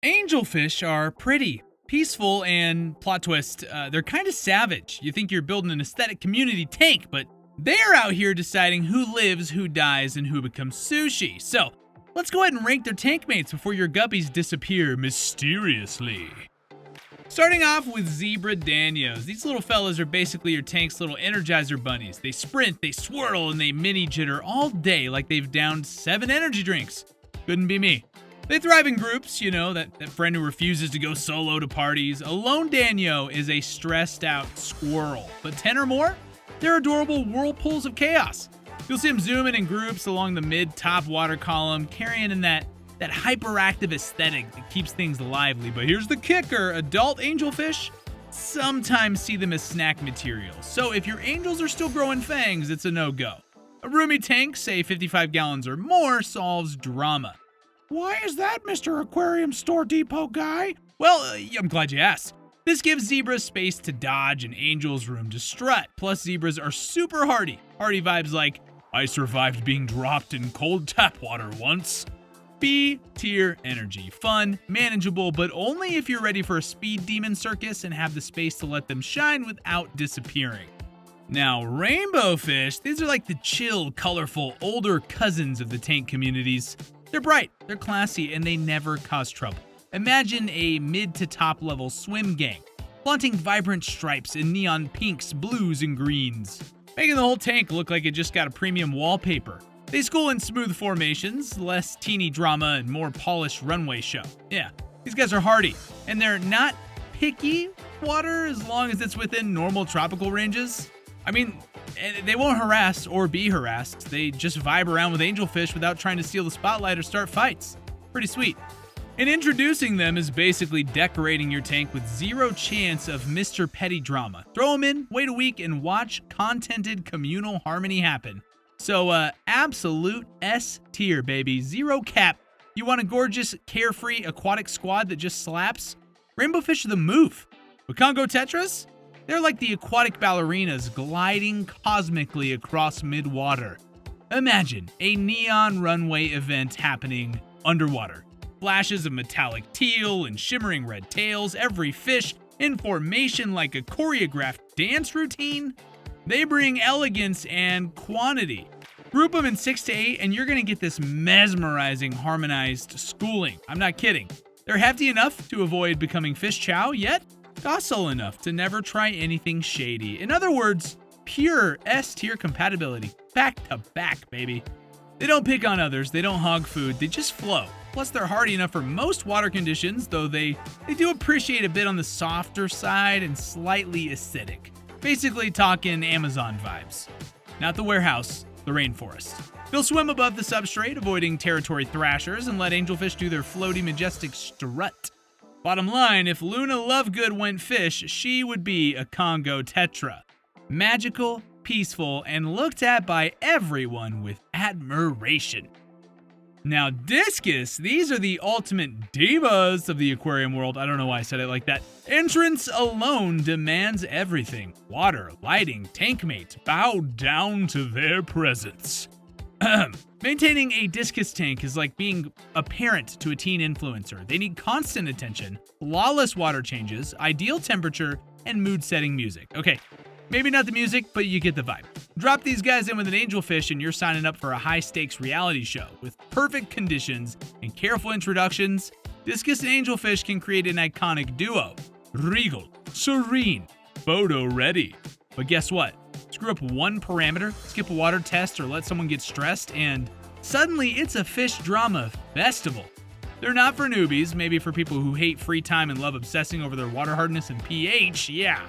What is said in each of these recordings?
Angelfish are pretty, peaceful, and plot twist, they're kind of savage. You think you're building an aesthetic community tank, but they're out here deciding who lives, who dies, and who becomes sushi. So, let's go ahead and rank their tank mates before your guppies disappear mysteriously. Starting off with Zebra Danios. These little fellas are basically your tank's little Energizer bunnies. They sprint, they swirl, and they mini jitter all day like they've downed 7 energy drinks. Couldn't be me. They thrive in groups, you know, that friend who refuses to go solo to parties. A lone Danio is a stressed out squirrel, but 10 or more, they're adorable whirlpools of chaos. You'll see them zooming in groups along the mid-top water column, carrying in that hyperactive aesthetic that keeps things lively. But here's the kicker, adult angelfish sometimes see them as snack material. So if your angels are still growing fangs, it's a no-go. A roomy tank, say 55 gallons or more, solves drama. Why is that, Mr. Aquarium Store Depot guy? Well, I'm glad you asked. This gives zebras space to dodge and angels room to strut. Plus, zebras are super hardy. Hardy vibes like, I survived being dropped in cold tap water once. B tier energy. Fun, manageable, but only if you're ready for a speed demon circus and have the space to let them shine without disappearing. Now, Rainbowfish, these are like the chill, colorful, older cousins of the tank communities. They're bright, they're classy, and they never cause trouble. Imagine a mid to top level swim gang, flaunting vibrant stripes in neon pinks, blues, and greens, making the whole tank look like it just got a premium wallpaper. They school in smooth formations, less teeny drama, and more polished runway show. Yeah, these guys are hardy, and they're not picky water as long as it's within normal tropical ranges. I mean, they won't harass or be harassed. They just vibe around with angelfish without trying to steal the spotlight or start fights. Pretty sweet. And introducing them is basically decorating your tank with zero chance of Mr. Petty drama. Throw them in, wait a week, and watch contented communal harmony happen. So, absolute S tier, baby. Zero cap. You want a gorgeous, carefree aquatic squad that just slaps? Rainbowfish are the move. But Congo Tetras? They're like the aquatic ballerinas gliding cosmically across mid-water. Imagine a neon runway event happening underwater. Flashes of metallic teal and shimmering red tails, every fish in formation like a choreographed dance routine. They bring elegance and quantity. Group them in 6 to 8 and you're gonna get this mesmerizing harmonized schooling. I'm not kidding. They're hefty enough to avoid becoming fish chow, yet docile enough to never try anything shady. In other words, pure S-tier compatibility. Back to back, baby. They don't pick on others, they don't hog food, they just flow. Plus, they're hardy enough for most water conditions, though they do appreciate a bit on the softer side and slightly acidic. Basically talking Amazon vibes. Not the warehouse, the rainforest. They'll swim above the substrate, avoiding territory thrashers, and let angelfish do their floaty, majestic strut. Bottom line, if Luna Lovegood went fish, she would be a Congo Tetra. Magical, peaceful, and looked at by everyone with admiration. Now, Discus, these are the ultimate divas of the aquarium world. I don't know why I said it like that. Entrance alone demands everything. Water, lighting, tank mates, bow down to their presence. Maintaining a Discus tank is like being a parent to a teen influencer. They need constant attention, flawless water changes, ideal temperature, and mood-setting music. Okay, maybe not the music, but you get the vibe. Drop these guys in with an angelfish and you're signing up for a high-stakes reality show. With perfect conditions and careful introductions, Discus and angelfish can create an iconic duo. Regal, serene, photo-ready. But guess what? Screw up one parameter, skip a water test, or let someone get stressed, and suddenly it's a fish drama festival. They're not for newbies, maybe for people who hate free time and love obsessing over their water hardness and pH, yeah.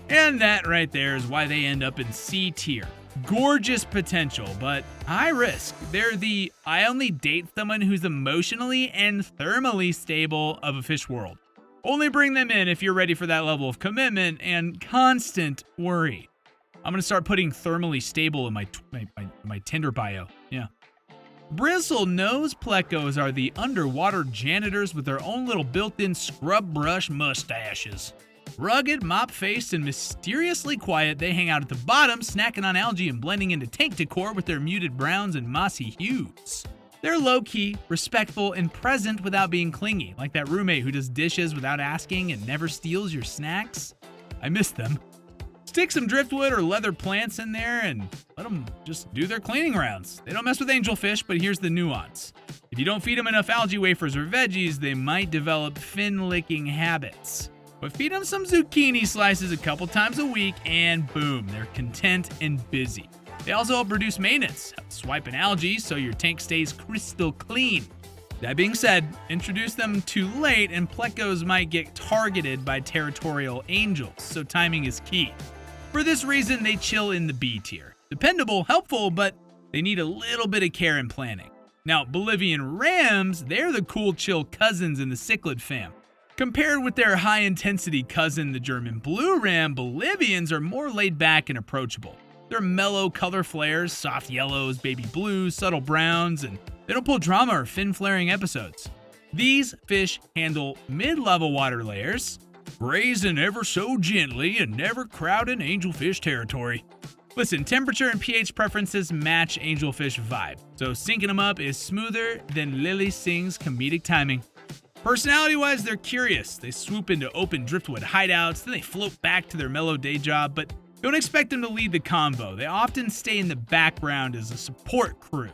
And that right there is why they end up in C tier. Gorgeous potential, but high risk. They're the I only date someone who's emotionally and thermally stable of a fish world. Only bring them in if you're ready for that level of commitment and constant worry. I'm gonna start putting thermally stable in my Tinder bio. Yeah. Bristlenose Plecos are the underwater janitors with their own little built-in scrub brush mustaches. Rugged, mop-faced, and mysteriously quiet, they hang out at the bottom, snacking on algae and blending into tank decor with their muted browns and mossy hues. They're low-key, respectful, and present without being clingy, like that roommate who does dishes without asking and never steals your snacks. I miss them. Stick some driftwood or leather plants in there and let them just do their cleaning rounds. They don't mess with angelfish, but here's the nuance. If you don't feed them enough algae wafers or veggies, they might develop fin-licking habits. But feed them some zucchini slices a couple times a week and boom, they're content and busy. They also help reduce maintenance, help swiping algae so your tank stays crystal clean. That being said, introduce them too late and plecos might get targeted by territorial angels, so timing is key. For this reason, they chill in the B tier. Dependable, helpful, but they need a little bit of care and planning. Now, Bolivian Rams, they're the cool, chill cousins in the cichlid fam. Compared with their high-intensity cousin, the German blue ram, Bolivians are more laid back and approachable. They're mellow color flares, soft yellows, baby blues, subtle browns, and they don't pull drama or fin-flaring episodes. These fish handle mid-level water layers, grazing ever so gently and never crowding angelfish territory. Listen, temperature and pH preferences match angelfish vibe, so syncing them up is smoother than Lily Singh's comedic timing. Personality-wise, they're curious. They swoop into open driftwood hideouts, then they float back to their mellow day job, but don't expect them to lead the convo. They often stay in the background as a support crew.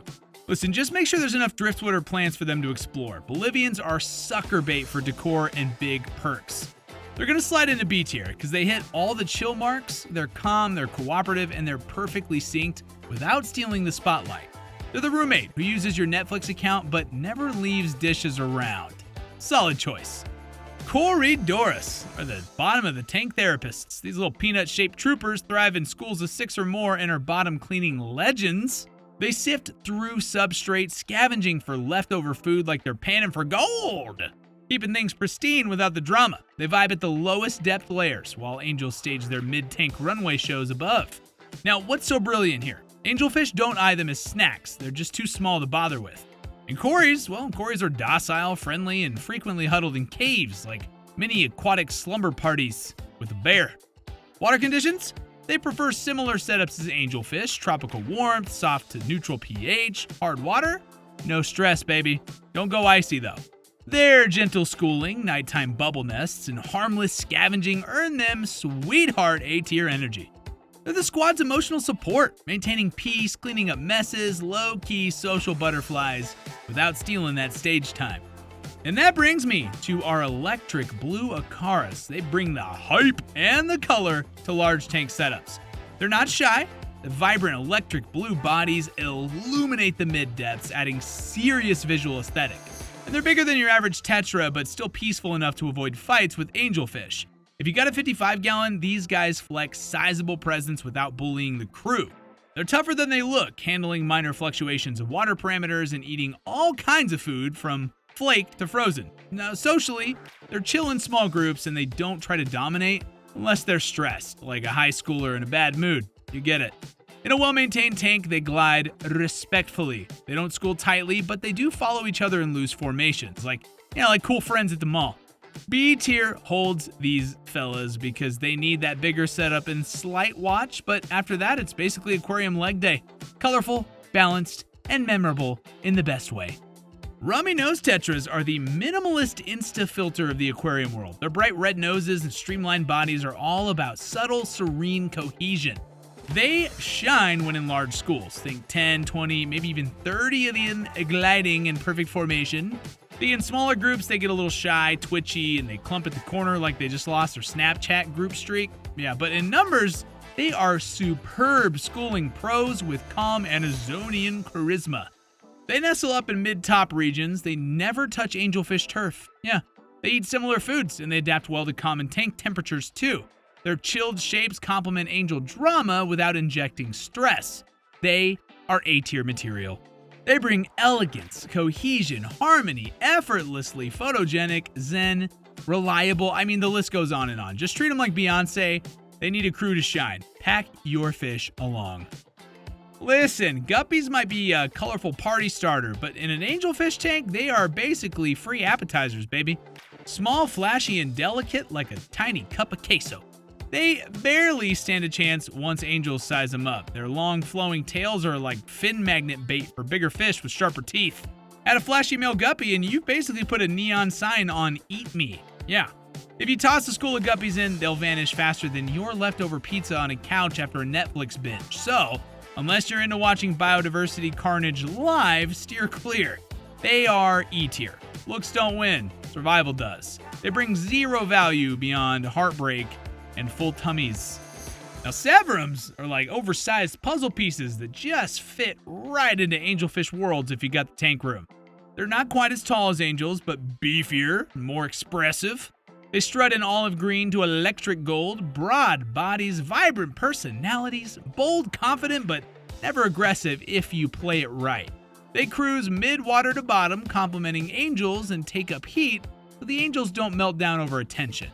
Listen, just make sure there's enough driftwood or plants for them to explore. Bolivians are sucker bait for decor and big perks. They're gonna slide into B tier because they hit all the chill marks, they're calm, they're cooperative, and they're perfectly synced without stealing the spotlight. They're the roommate who uses your Netflix account but never leaves dishes around. Solid choice. Corydoras are the bottom of the tank therapists. These little peanut-shaped troopers thrive in schools of 6 or more and are bottom cleaning legends. They sift through substrate, scavenging for leftover food like they're panning for gold, keeping things pristine without the drama. They vibe at the lowest depth layers, while angels stage their mid-tank runway shows above. Now, what's so brilliant here? Angelfish don't eye them as snacks, they're just too small to bother with. And Corys, well, Corys are docile, friendly, and frequently huddled in caves, like mini aquatic slumber parties with a bear. Water conditions? They prefer similar setups as angelfish, tropical warmth, soft to neutral pH, hard water. No stress, baby. Don't go icy, though. Their gentle schooling, nighttime bubble nests, and harmless scavenging earn them sweetheart A-tier energy. They're the squad's emotional support, maintaining peace, cleaning up messes, low-key social butterflies without stealing that stage time. And that brings me to our electric blue Acaras. They bring the hype and the color to large tank setups. They're not shy. The vibrant electric blue bodies illuminate the mid-depths, adding serious visual aesthetic. And they're bigger than your average Tetra, but still peaceful enough to avoid fights with angelfish. If you got a 55-gallon, these guys flex sizable presence without bullying the crew. They're tougher than they look, handling minor fluctuations of water parameters and eating all kinds of food from flaked to frozen. Now, socially, they're chill in small groups and they don't try to dominate unless they're stressed, like a high schooler in a bad mood. You get it. In a well-maintained tank, they glide respectfully. They don't school tightly, but they do follow each other in loose formations, like cool friends at the mall. B tier holds these fellas because they need that bigger setup and slight watch, but after that, it's basically aquarium leg day. Colorful, balanced, and memorable in the best way. Rummy nose tetras are the minimalist insta-filter of the aquarium world. Their bright red noses and streamlined bodies are all about subtle, serene cohesion. They shine when in large schools. Think 10, 20, maybe even 30 of them gliding in perfect formation. In smaller groups, they get a little shy, twitchy, and they clump at the corner like they just lost their Snapchat group streak. Yeah, but in numbers, they are superb schooling pros with calm Amazonian charisma. They nestle up in mid-top regions. They never touch angelfish turf. Yeah, they eat similar foods, and they adapt well to common tank temperatures too. Their chilled shapes complement angel drama without injecting stress. They are A-tier material. They bring elegance, cohesion, harmony, effortlessly photogenic, zen, reliable. I mean, the list goes on and on. Just treat them like Beyonce. They need a crew to shine. Pack your fish along. Listen, guppies might be a colorful party starter, but in an angelfish tank, they are basically free appetizers, baby. Small, flashy, and delicate like a tiny cup of queso. They barely stand a chance once angels size them up. Their long, flowing tails are like fin magnet bait for bigger fish with sharper teeth. Add a flashy male guppy and you've basically put a neon sign on Eat Me. Yeah. If you toss a school of guppies in, they'll vanish faster than your leftover pizza on a couch after a Netflix binge. So, unless you're into watching biodiversity carnage live, steer clear. They are E tier. Looks don't win, survival does. They bring zero value beyond heartbreak and full tummies. Now, Severums are like oversized puzzle pieces that just fit right into Angelfish worlds if you got the tank room. They're not quite as tall as angels, but beefier, more expressive. They strut in olive green to electric gold, broad bodies, vibrant personalities, bold, confident, but never aggressive if you play it right. They cruise mid-water to bottom, complementing angels and take up heat, but the angels don't melt down over attention.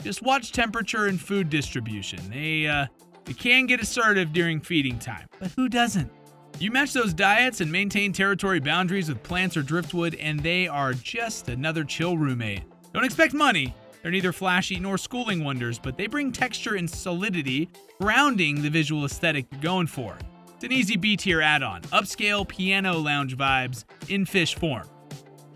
Just watch temperature and food distribution. They can get assertive during feeding time, but who doesn't? You match those diets and maintain territory boundaries with plants or driftwood, and they are just another chill roommate. Don't expect money. They're neither flashy nor schooling wonders, but they bring texture and solidity, grounding the visual aesthetic you're going for. It's an easy B-tier add-on, upscale piano lounge vibes in fish form.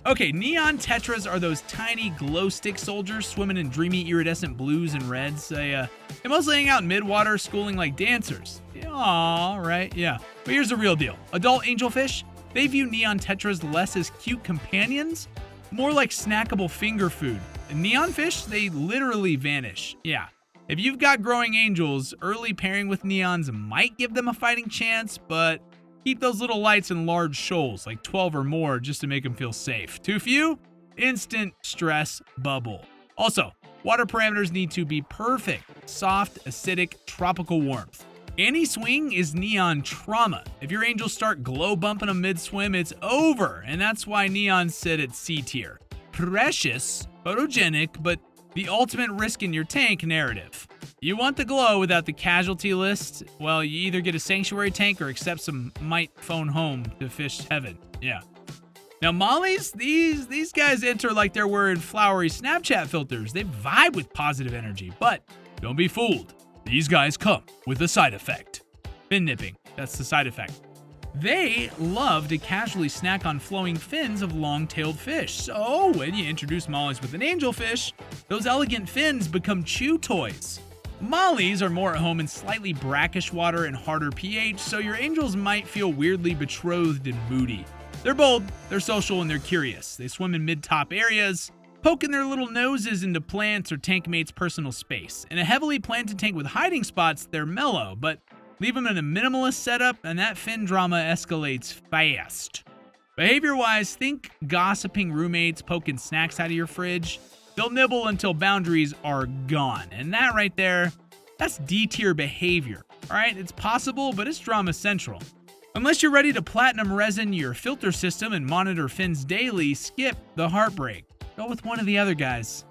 Okay, neon tetras are those tiny glow stick soldiers swimming in dreamy iridescent blues and reds. They mostly hang out in midwater, schooling like dancers. Aw, right, yeah. But here's the real deal. Adult angelfish, they view neon tetras less as cute companions, more like snackable finger food. And neon fish, they literally vanish. Yeah. If you've got growing angels, early pairing with neons might give them a fighting chance, but keep those little lights in large shoals, like 12 or more, just to make them feel safe. Too few? Instant stress bubble. Also, water parameters need to be perfect. Soft, acidic, tropical warmth. Any swing is neon trauma. If your angels start glow bumping them mid-swim, it's over, and that's why neons sit at C tier. Precious, photogenic, but the ultimate risk in your tank narrative. You want the glow without the casualty list? Well, you either get a sanctuary tank or accept some might phone home to fish heaven. Yeah. Now, Mollies, these guys enter like they're wearing flowery Snapchat filters. They vibe with positive energy, but don't be fooled. These guys come with a side effect. Fin nipping, that's the side effect. They love to casually snack on flowing fins of long-tailed fish. So when you introduce mollies with an angelfish, those elegant fins become chew toys. Mollies are more at home in slightly brackish water and harder pH, so your angels might feel weirdly betrothed and moody. They're bold, they're social, and they're curious. They swim in mid-top areas, poking their little noses into plants or tank mates' personal space. In a heavily planted tank with hiding spots, they're mellow, but leave them in a minimalist setup and that fin drama escalates fast. Behavior-wise, think gossiping roommates poking snacks out of your fridge. They'll nibble until boundaries are gone, and that right there, that's D-tier behavior. Alright, it's possible, but it's drama central. Unless you're ready to platinum resin your filter system and monitor fins daily, skip the heartbreak. Go with one of the other guys.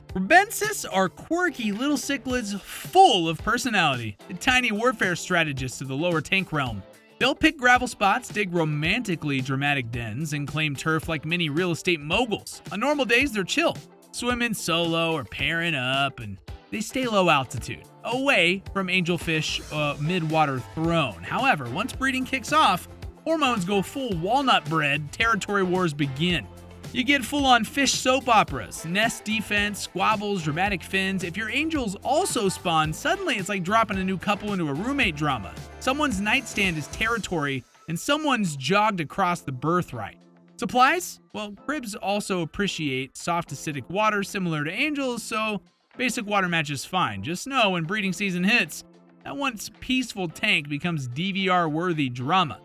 Kribensis are quirky little cichlids full of personality, tiny warfare strategists of the lower tank realm. They'll pick gravel spots, dig romantically dramatic dens, and claim turf like mini real estate moguls. On normal days, they're chill, swimming solo or pairing up, and they stay low altitude, away from angelfish mid-water throne. However, once breeding kicks off, hormones go full walnut bread, territory wars begin. You get full-on fish soap operas, nest defense, squabbles, dramatic fins. If your angels also spawn, suddenly it's like dropping a new couple into a roommate drama. Someone's nightstand is territory, and someone's jogged across the birthright. Supplies? Well, cribs also appreciate soft acidic water similar to angels, so basic water match is fine. Just know when breeding season hits, that once peaceful tank becomes DVR-worthy drama.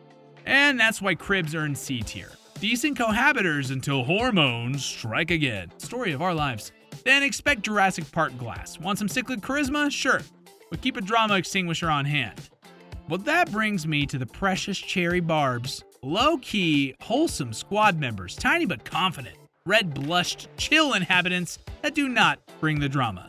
And that's why cribs earn C tier. Decent cohabitors until hormones strike again. Story of our lives. Then expect Jurassic Park glass. Want some cichlid charisma? Sure, but keep a drama extinguisher on hand. Well, that brings me to the precious cherry barbs. Low-key, wholesome squad members, tiny but confident, red-blushed, chill inhabitants that do not bring the drama.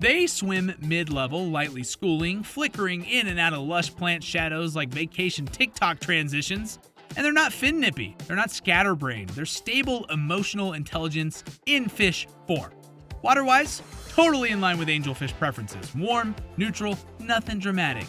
They swim mid-level, lightly schooling, flickering in and out of lush plant shadows like vacation TikTok transitions. And they're not fin nippy, they're not scatterbrained, they're stable emotional intelligence in fish form. Water-wise, totally in line with angelfish preferences. Warm, neutral, nothing dramatic.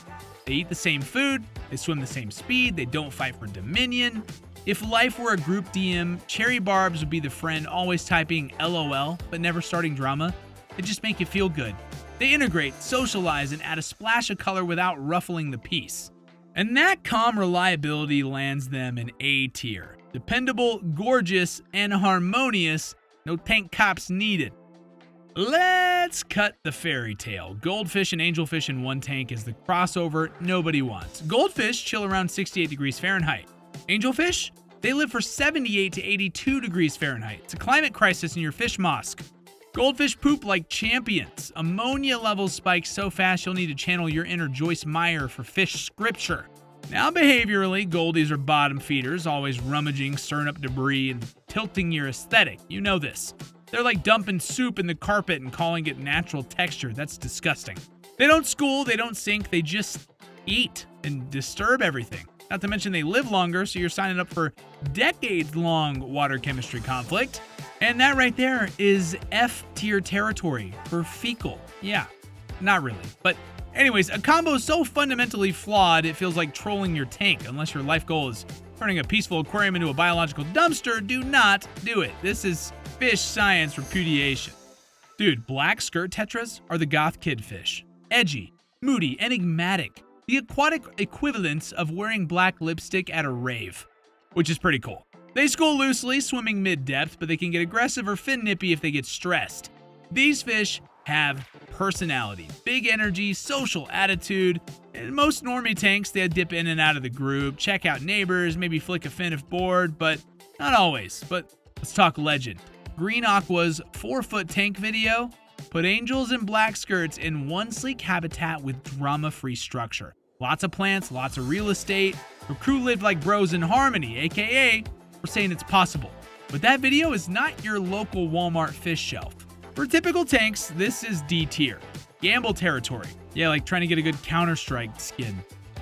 They eat the same food, they swim the same speed, they don't fight for dominion. If life were a group DM, cherry barbs would be the friend always typing LOL but never starting drama. They just make you feel good. They integrate, socialize, and add a splash of color without ruffling the peace. And that calm reliability lands them in A tier. Dependable, gorgeous, and harmonious. No tank cops needed. Let's cut the fairy tale. Goldfish and angelfish in one tank is the crossover nobody wants. Goldfish chill around 68 degrees Fahrenheit. Angelfish? They live for 78 to 82 degrees Fahrenheit. It's a climate crisis in your fish mosque. Goldfish poop like champions. Ammonia levels spike so fast you'll need to channel your inner Joyce Meyer for fish scripture. Now behaviorally, goldies are bottom feeders, always rummaging, stirring up debris, and tilting your aesthetic. You know this. They're like dumping soup in the carpet and calling it natural texture. That's disgusting. They don't school, they don't sink, they just eat and disturb everything. Not to mention they live longer, so you're signing up for decades-long water chemistry conflict. And that right there is F tier territory for fecal. Yeah, not really. But anyways, a combo so fundamentally flawed it feels like trolling your tank. Unless your life goal is turning a peaceful aquarium into a biological dumpster, do not do it. This is fish science repudiation. Dude, black skirt tetras are the goth kid fish. Edgy, moody, enigmatic. The aquatic equivalents of wearing black lipstick at a rave, which is pretty cool. They school loosely, swimming mid-depth, but they can get aggressive or fin nippy if they get stressed. These fish have personality, big energy, social attitude. In most normie tanks, they dip in and out of the group, check out neighbors, maybe flick a fin if bored, but not always. But let's talk legend. Green Aqua's 4-foot tank video put angels and black skirts in one sleek habitat with drama-free structure. Lots of plants, lots of real estate. Her crew lived like bros in harmony, aka we're saying it's possible. But that video is not your local Walmart fish shelf. For typical tanks, this is D tier. Gamble territory. Yeah, like trying to get a good Counter-Strike skin.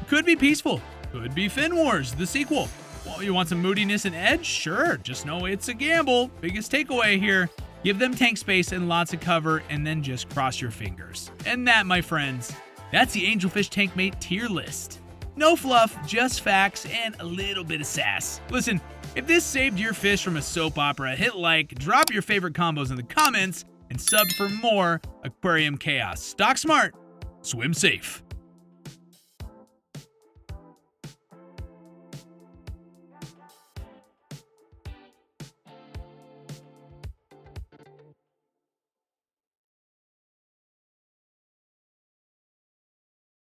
Could be peaceful. Could be Fin Wars, the sequel. Well, you want some moodiness and edge? Sure, just know it's a gamble. Biggest takeaway here. Give them tank space and lots of cover, and then just cross your fingers. And that, my friends, that's the Angelfish Tank Mate tier list. No fluff, just facts, and a little bit of sass. Listen, if this saved your fish from a soap opera, hit like, drop your favorite combos in the comments, and sub for more aquarium chaos. Stock smart, swim safe.